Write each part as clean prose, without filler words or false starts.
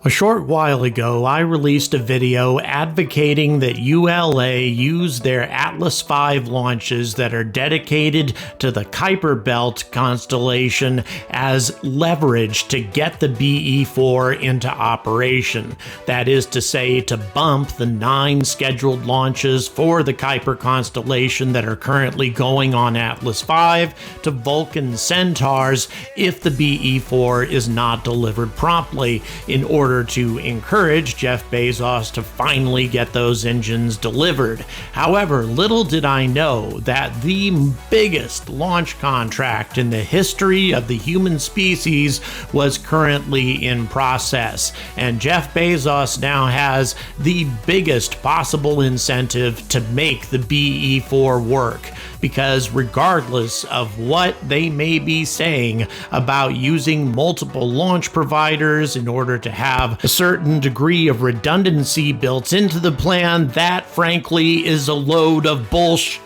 A short while ago, I released a video advocating that ULA use their Atlas V launches that are dedicated to the Kuiper belt constellation as leverage to get the BE-4 into operation. That is to say, to bump the 9 scheduled launches for the Kuiper constellation that are currently going on Atlas V to Vulcan Centaurs if the BE-4 is not delivered promptly, in order to encourage Jeff Bezos to finally get those engines delivered. However, little did I know that the biggest launch contract in the history of the human species was currently in process, and Jeff Bezos now has the biggest possible incentive to make the BE-4 work. Because regardless of what they may be saying about using multiple launch providers in order to have a certain degree of redundancy built into the plan, that frankly is a load of bullshit.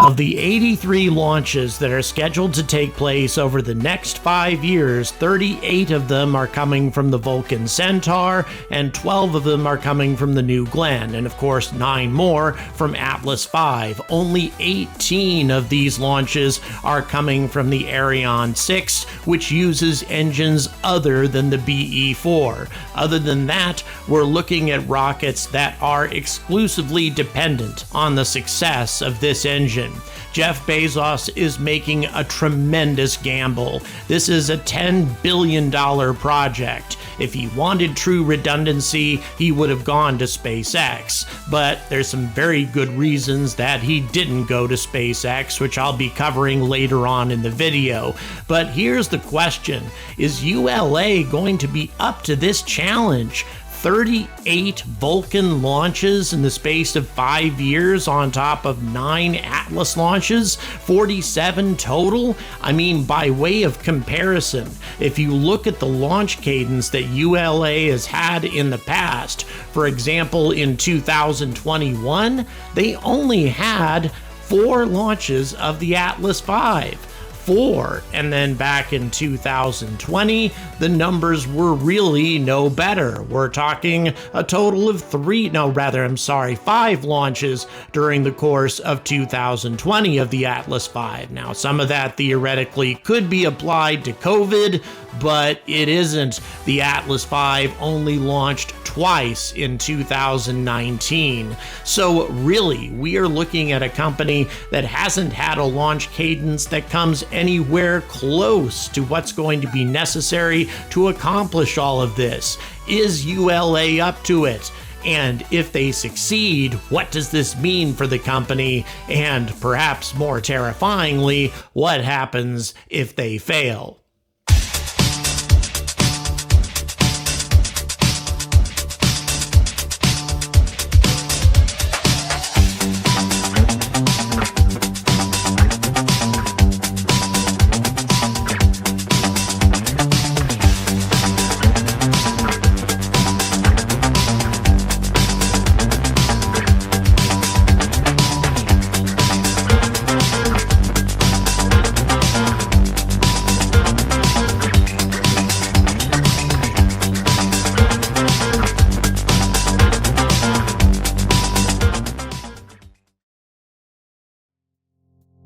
Of the 83 launches that are scheduled to take place over the next 5 years, 38 of them are coming from the Vulcan Centaur, and 12 of them are coming from the New Glenn, and of course 9 more from Atlas V. Only 18 of these launches are coming from the Ariane 6, which uses engines other than the BE-4. Other than that, we're looking at rockets that are exclusively dependent on the success of this engine. Jeff Bezos is making a tremendous gamble. This is a $10 billion project. If he wanted true redundancy, he would have gone to SpaceX. But there's some very good reasons that he didn't go to SpaceX, which I'll be covering later on in the video. But here's the question: is ULA going to be up to this challenge? 38 Vulcan launches in the space of 5 years on top of 9 Atlas launches, 47 total? I mean, by way of comparison, if you look at the launch cadence that ULA has had in the past, for example, in 2021, they only had 4 launches of the Atlas V. 4, and then back in 2020, the numbers were really no better. We're talking a total of 5 launches during the course of 2020 of the Atlas V. Now, some of that theoretically could be applied to COVID, but it isn't. The Atlas V only launched twice in 2019. So really, we are looking at a company that hasn't had a launch cadence that comes anywhere close to what's going to be necessary to accomplish all of this. Is ULA up to it? And if they succeed, what does this mean for the company? And perhaps more terrifyingly, what happens if they fail?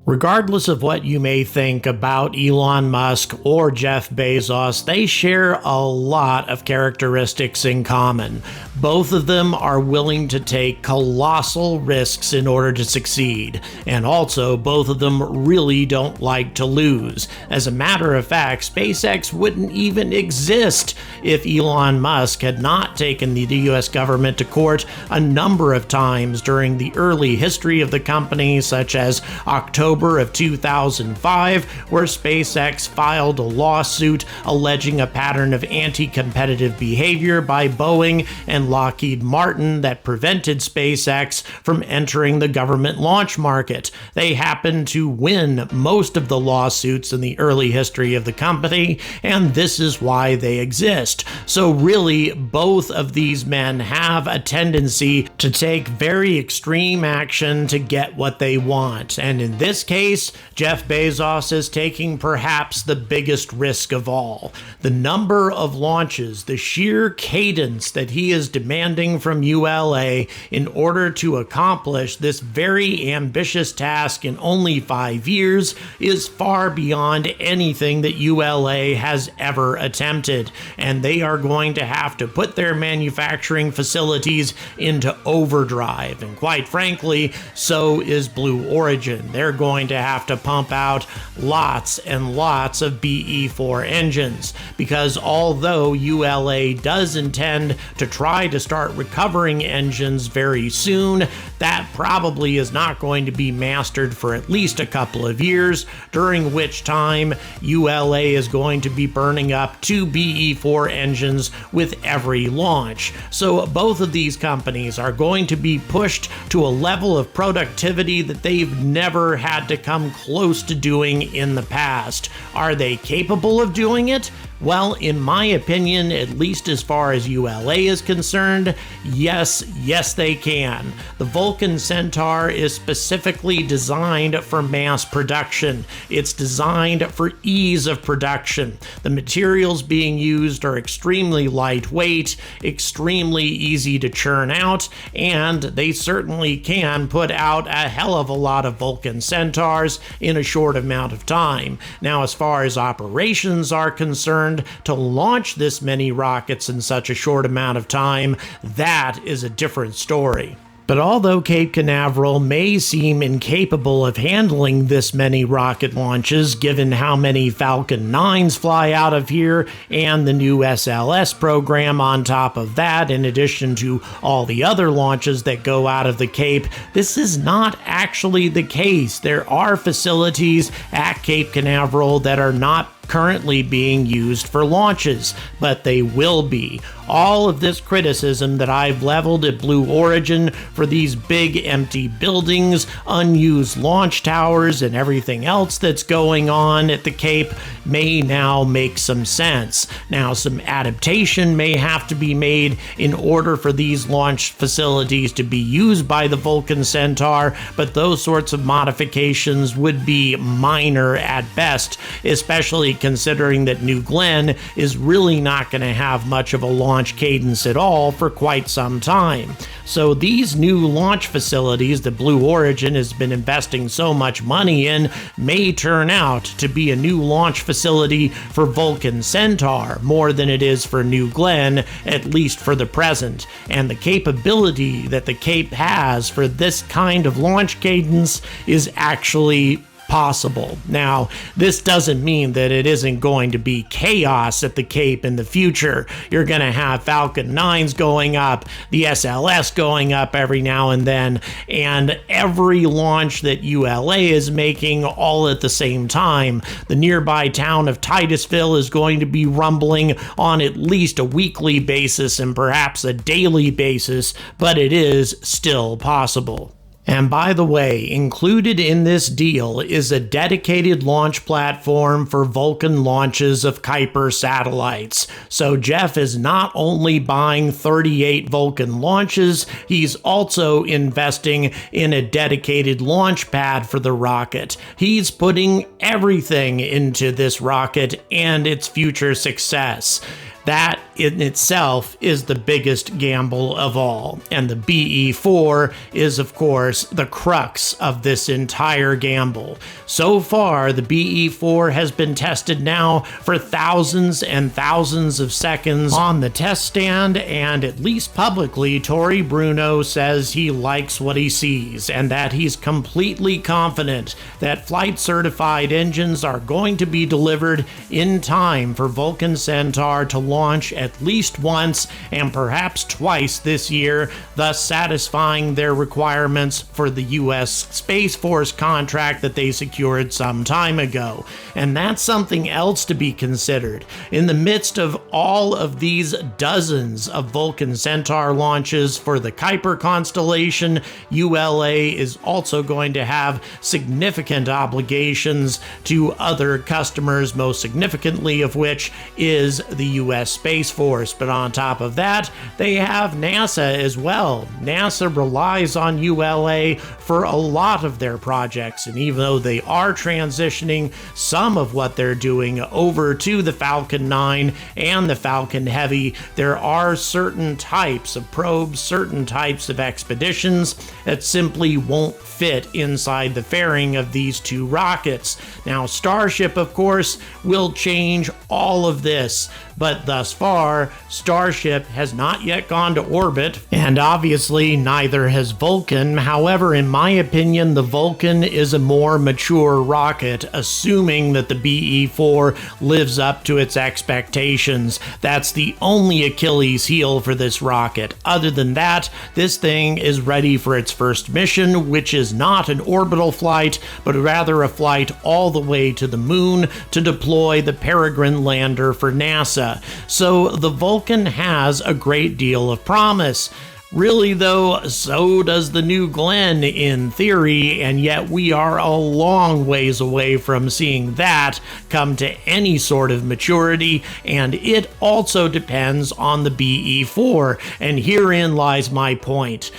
Regardless of what you may think about Elon Musk or Jeff Bezos, they share a lot of characteristics in common. Both of them are willing to take colossal risks in order to succeed, and also both of them really don't like to lose. As a matter of fact, SpaceX wouldn't even exist if Elon Musk had not taken the US government to court a number of times during the early history of the company, such as October of 2005, where SpaceX filed a lawsuit alleging a pattern of anti-competitive behavior by Boeing and Lockheed Martin that prevented SpaceX from entering the government launch market. They happened to win most of the lawsuits in the early history of the company, and this is why they exist. So really, both of these men have a tendency to take very extreme action to get what they want, and in this this case, Jeff Bezos is taking perhaps the biggest risk of all. The number of launches, the sheer cadence that he is demanding from ULA in order to accomplish this very ambitious task in only 5 years is far beyond anything that ULA has ever attempted. And they are going to have to put their manufacturing facilities into overdrive. And quite frankly, so is Blue Origin. They're going to have to pump out lots and lots of BE-4 engines, because although ULA does intend to try to start recovering engines very soon, that probably is not going to be mastered for at least a couple of years, during which time ULA is going to be burning up 2 BE-4 engines with every launch. So both of these companies are going to be pushed to a level of productivity that they've never had to come close to doing in the past. Are they capable of doing it? Well, in my opinion, at least as far as ULA is concerned, yes they can. The Vulcan Centaur is specifically designed for mass production. It's designed for ease of production. The materials being used are extremely lightweight, extremely easy to churn out, and they certainly can put out a hell of a lot of Vulcan Centaurs in a short amount of time. Now, as far as operations are concerned, to launch this many rockets in such a short amount of time, that is a different story. But although Cape Canaveral may seem incapable of handling this many rocket launches, given how many Falcon 9s fly out of here and the new SLS program on top of that, in addition to all the other launches that go out of the Cape, this is not actually the case. There are facilities at Cape Canaveral that are not currently being used for launches, but they will be. All of this criticism that I've leveled at Blue Origin for these big empty buildings, unused launch towers, and everything else that's going on at the Cape may now make some sense. Now, some adaptation may have to be made in order for these launch facilities to be used by the Vulcan Centaur, but those sorts of modifications would be minor at best, especially considering that New Glenn is really not going to have much of a launch cadence at all for quite some time. So these new launch facilities that Blue Origin has been investing so much money in may turn out to be a new launch facility for Vulcan Centaur more than it is for New Glenn, at least for the present. And the capability that the Cape has for this kind of launch cadence is actually possible. Now, this doesn't mean that it isn't going to be chaos at the Cape in the future. You're going to have Falcon 9s going up, the SLS going up every now and then, and every launch that ULA is making all at the same time. The nearby town of Titusville is going to be rumbling on at least a weekly basis and perhaps a daily basis, but it is still possible. And by the way, included in this deal is a dedicated launch platform for Vulcan launches of Kuiper satellites. So Jeff is not only buying 38 Vulcan launches, he's also investing in a dedicated launch pad for the rocket. He's putting everything into this rocket and its future success. That in itself is the biggest gamble of all. And the BE-4 is, of course, the crux of this entire gamble. So far, the BE-4 has been tested now for thousands and thousands of seconds on the test stand, and at least publicly, Tory Bruno says he likes what he sees, and that he's completely confident that flight-certified engines are going to be delivered in time for Vulcan Centaur to launch at least once and perhaps twice this year, thus satisfying their requirements for the U.S. Space Force contract that they secured some time ago. And that's something else to be considered. In the midst of all of these dozens of Vulcan Centaur launches for the Kuiper constellation, ULA is also going to have significant obligations to other customers, most significantly of which is the U.S. U.S. Space Force, but on top of that, they have NASA as well. NASA relies on ULA for a lot of their projects, and even though they are transitioning some of what they're doing over to the Falcon 9 and the Falcon Heavy, there are certain types of probes, certain types of expeditions that simply won't fit inside the fairing of these two rockets. Now, Starship, of course, will change all of this, but thus far, Starship has not yet gone to orbit, and obviously neither has Vulcan. However, in my opinion, the Vulcan is a more mature rocket, assuming that the BE-4 lives up to its expectations. That's the only Achilles heel for this rocket. Other than that, this thing is ready for its first mission, which is not an orbital flight, but rather a flight all the way to the moon to deploy the Peregrine lander for NASA. So the Vulcan has a great deal of promise. Really, though, so does the New Glenn in theory, and yet we are a long ways away from seeing that come to any sort of maturity, and it also depends on the BE-4, and herein lies my point.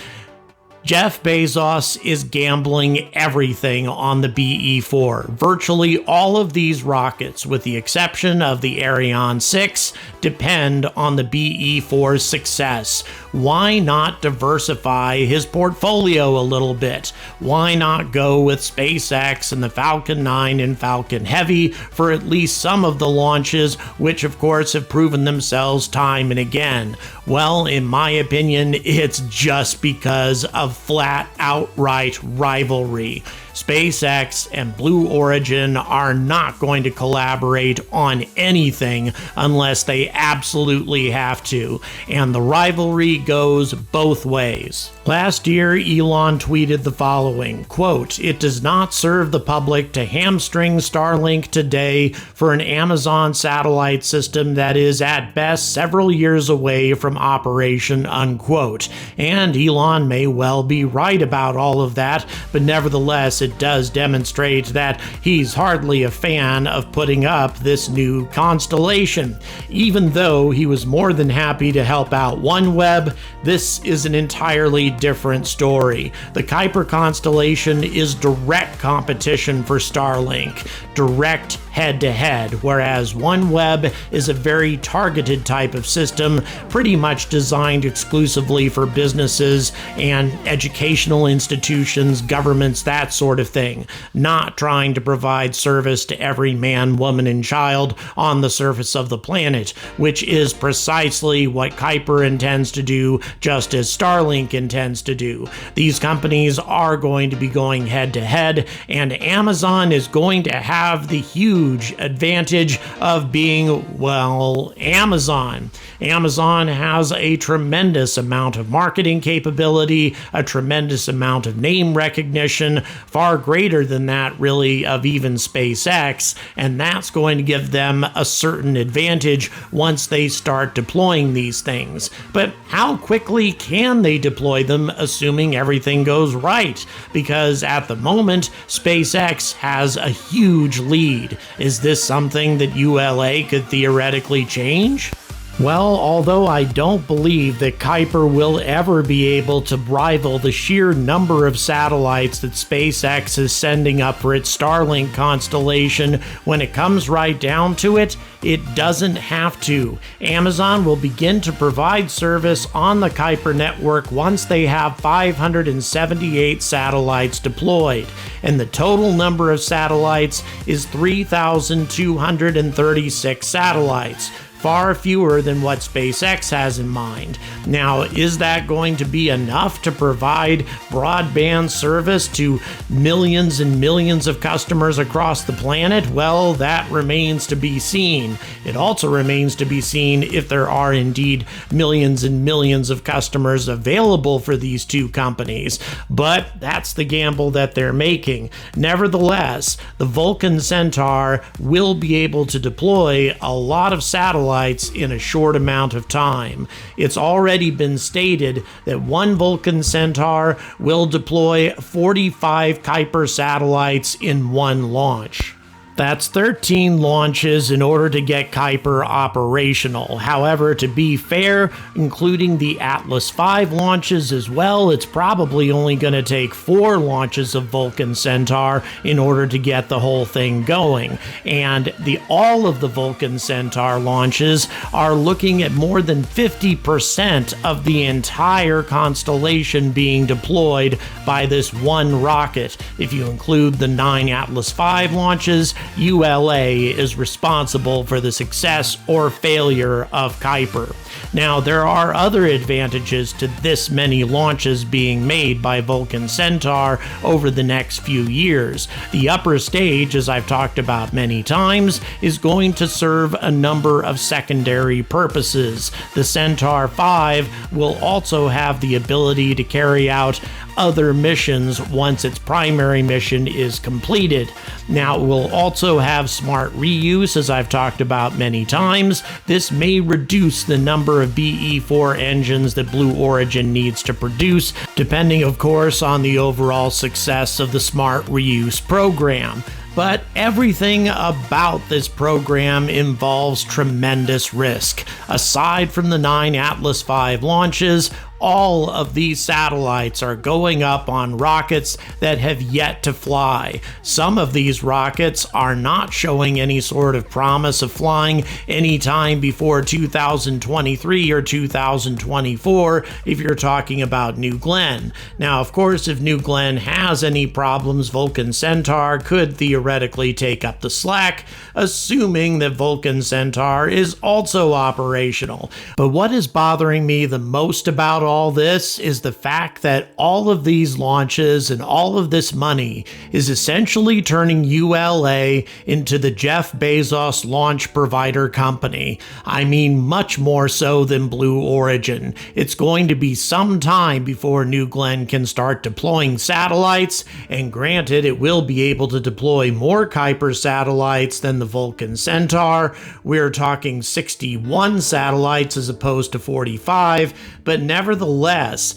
Jeff Bezos is gambling everything on the BE-4. Virtually all of these rockets, with the exception of the Ariane 6, depend on the BE-4's success. Why not diversify his portfolio a little bit? Why not go with SpaceX and the Falcon 9 and Falcon Heavy for at least some of the launches, which of course have proven themselves time and again? Well, in my opinion, it's just because of flat outright rivalry. SpaceX and Blue Origin are not going to collaborate on anything unless they absolutely have to, and the rivalry goes both ways. Last year, Elon tweeted the following, quote, "It does not serve the public to hamstring Starlink today for an Amazon satellite system that is at best several years away from operation," unquote. And Elon may well be right about all of that, but nevertheless, it does demonstrate that he's hardly a fan of putting up this new constellation. Even though he was more than happy to help out OneWeb, this is an entirely different story. The Kuiper constellation is direct competition for Starlink, direct head-to-head, whereas OneWeb is a very targeted type of system, pretty much designed exclusively for businesses and educational institutions, governments, that sort of thing, not trying to provide service to every man, woman, and child on the surface of the planet, which is precisely what Kuiper intends to do, just as Starlink intends to do. These companies are going to be going head-to-head, and Amazon is going to have the huge advantage of being, well, Amazon. Amazon has a tremendous amount of marketing capability, a tremendous amount of name recognition, far greater than that, really, of even SpaceX, and that's going to give them a certain advantage once they start deploying these things. But how quickly can they deploy them, assuming everything goes right? Because at the moment, SpaceX has a huge lead. Is this something that ULA could theoretically change? Well, although I don't believe that Kuiper will ever be able to rival the sheer number of satellites that SpaceX is sending up for its Starlink constellation, when it comes right down to it, it doesn't have to. Amazon will begin to provide service on the Kuiper network once they have 578 satellites deployed, and the total number of satellites is 3,236 satellites. Far fewer than what SpaceX has in mind. Now, is that going to be enough to provide broadband service to millions and millions of customers across the planet? Well, that remains to be seen. It also remains to be seen if there are indeed millions and millions of customers available for these two companies. But that's the gamble that they're making. Nevertheless, the Vulcan Centaur will be able to deploy a lot of satellites in a short amount of time. It's already been stated that one Vulcan Centaur will deploy 45 Kuiper satellites in one launch. That's 13 launches in order to get Kuiper operational. However, to be fair, including the Atlas V launches as well, it's probably only going to take 4 launches of Vulcan Centaur in order to get the whole thing going. And all of the Vulcan Centaur launches are looking at more than 50% of the entire constellation being deployed by this one rocket. If you include the 9 Atlas V launches, ULA is responsible for the success or failure of Kuiper. Now, there are other advantages to this many launches being made by Vulcan Centaur over the next few years. The upper stage, as I've talked about many times, is going to serve a number of secondary purposes. The Centaur 5 will also have the ability to carry out other missions once its primary mission is completed. Now, it will also have smart reuse, as I've talked about many times. This may reduce the number of BE-4 engines that Blue Origin needs to produce, depending, of course, on the overall success of the smart reuse program. But everything about this program involves tremendous risk. Aside from the 9 Atlas V launches, all of these satellites are going up on rockets that have yet to fly. Some of these rockets are not showing any sort of promise of flying anytime before 2023 or 2024 if you're talking about New Glenn. Now, of course, if New Glenn has any problems, Vulcan Centaur could theoretically take up the slack, assuming that Vulcan Centaur is also operational. But what is bothering me the most about all this is the fact that all of these launches and all of this money is essentially turning ULA into the Jeff Bezos launch provider company. I mean, much more so than Blue Origin. It's going to be some time before New Glenn can start deploying satellites, and granted, it will be able to deploy more Kuiper satellites than the Vulcan Centaur. We're talking 61 satellites as opposed to 45, but nevertheless,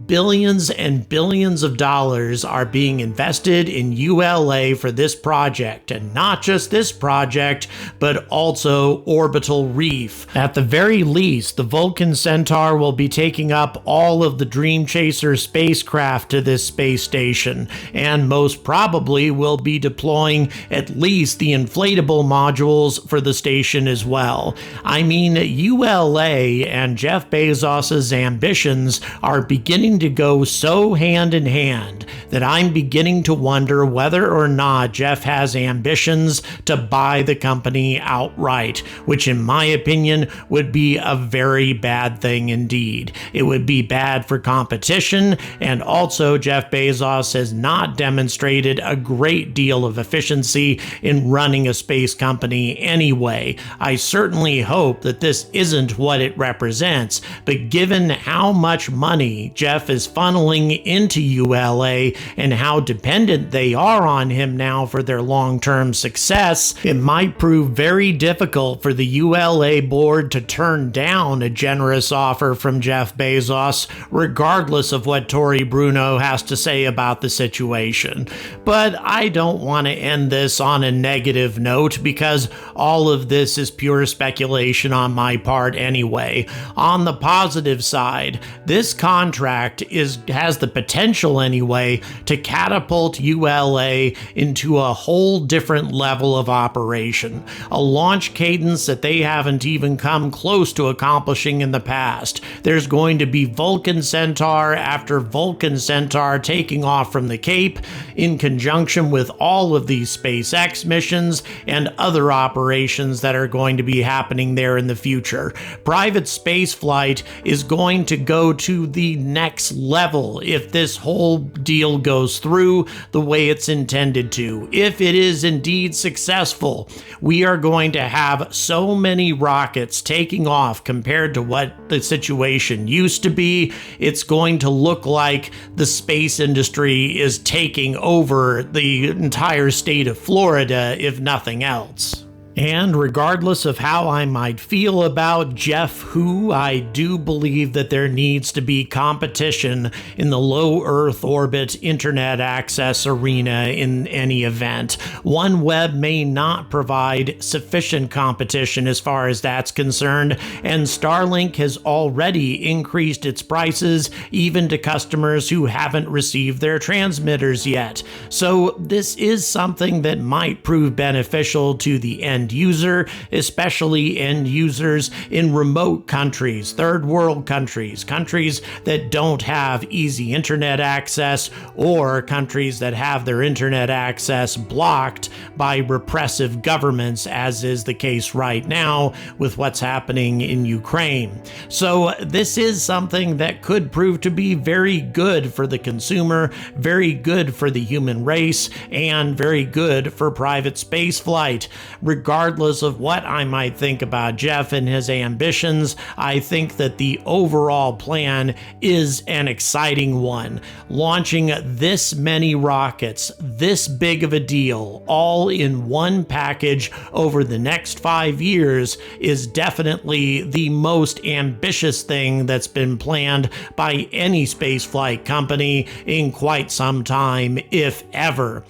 billions and billions of dollars are being invested in ULA for this project, and not just this project, but also Orbital Reef. At the very least, the Vulcan Centaur will be taking up all of the Dream Chaser spacecraft to this space station, and most probably will be deploying at least the inflatable modules for the station as well. I mean, ULA and Jeff Bezos' ambitions are beginning to go so hand in hand that I'm beginning to wonder whether or not Jeff has ambitions to buy the company outright, which in my opinion would be a very bad thing indeed. It would be bad for competition, and also Jeff Bezos has not demonstrated a great deal of efficiency in running a space company anyway. I certainly hope that this isn't what it represents, but given how much money Jeff is funneling into ULA and how dependent they are on him now for their long-term success, it might prove very difficult for the ULA board to turn down a generous offer from Jeff Bezos, regardless of what Tory Bruno has to say about the situation. But I don't want to end this on a negative note, because all of this is pure speculation on my part anyway. On the positive side, this contract has the potential anyway to catapult ULA into a whole different level of operation, a launch cadence that they haven't even come close to accomplishing in the past. There's going to be Vulcan Centaur after Vulcan Centaur taking off from the Cape, in conjunction with all of these SpaceX missions and other operations that are going to be happening there in the future. Private spaceflight is going to go to the next level if this whole deal goes through the way it's intended to. If it is indeed successful, we are going to have so many rockets taking off compared to what the situation used to be. It's going to look like the space industry is taking over the entire state of Florida, if nothing else. And regardless of how I might feel about Jeff Who, I do believe that there needs to be competition in the low Earth orbit internet access arena in any event. OneWeb may not provide sufficient competition as far as that's concerned, and Starlink has already increased its prices even to customers who haven't received their transmitters yet. So this is something that might prove beneficial to the end user, especially end users in remote countries, third world countries, countries that don't have easy internet access, or countries that have their internet access blocked by repressive governments, as is the case right now with what's happening in Ukraine. So this is something that could prove to be very good for the consumer, very good for the human race, and very good for private space flight. Regardless of what I might think about Jeff and his ambitions, I think that the overall plan is an exciting one. Launching this many rockets, this big of a deal, all in one package over the next 5 years is definitely the most ambitious thing that's been planned by any spaceflight company in quite some time, if ever.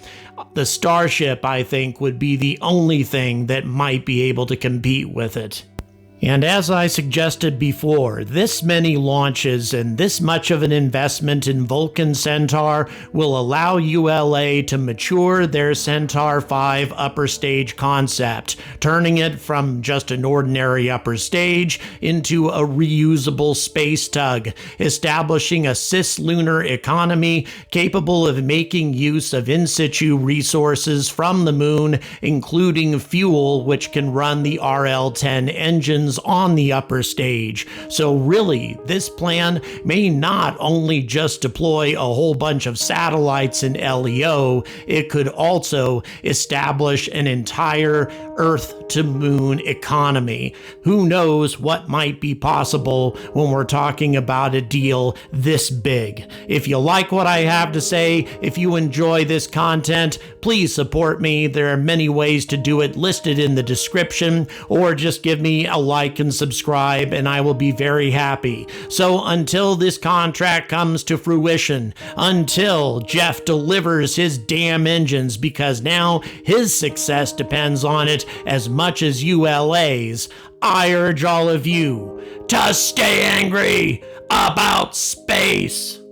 The Starship, I think, would be the only thing that might be able to compete with it. And as I suggested before, this many launches and this much of an investment in Vulcan Centaur will allow ULA to mature their Centaur 5 upper stage concept, turning it from just an ordinary upper stage into a reusable space tug, establishing a cislunar economy capable of making use of in situ resources from the moon, including fuel which can run the RL-10 engines on the upper stage. So really, this plan may not only just deploy a whole bunch of satellites in LEO, it could also establish an entire Earth to moon economy. Who knows what might be possible when we're talking about a deal this big. If you like what I have to say, if you enjoy this content, please support me. There are many ways to do it listed in the description, or just give me a like and subscribe and I will be very happy. So until this contract comes to fruition, until Jeff delivers his damn engines, because now his success depends on it as much as ULA's, I urge all of you to stay angry about space.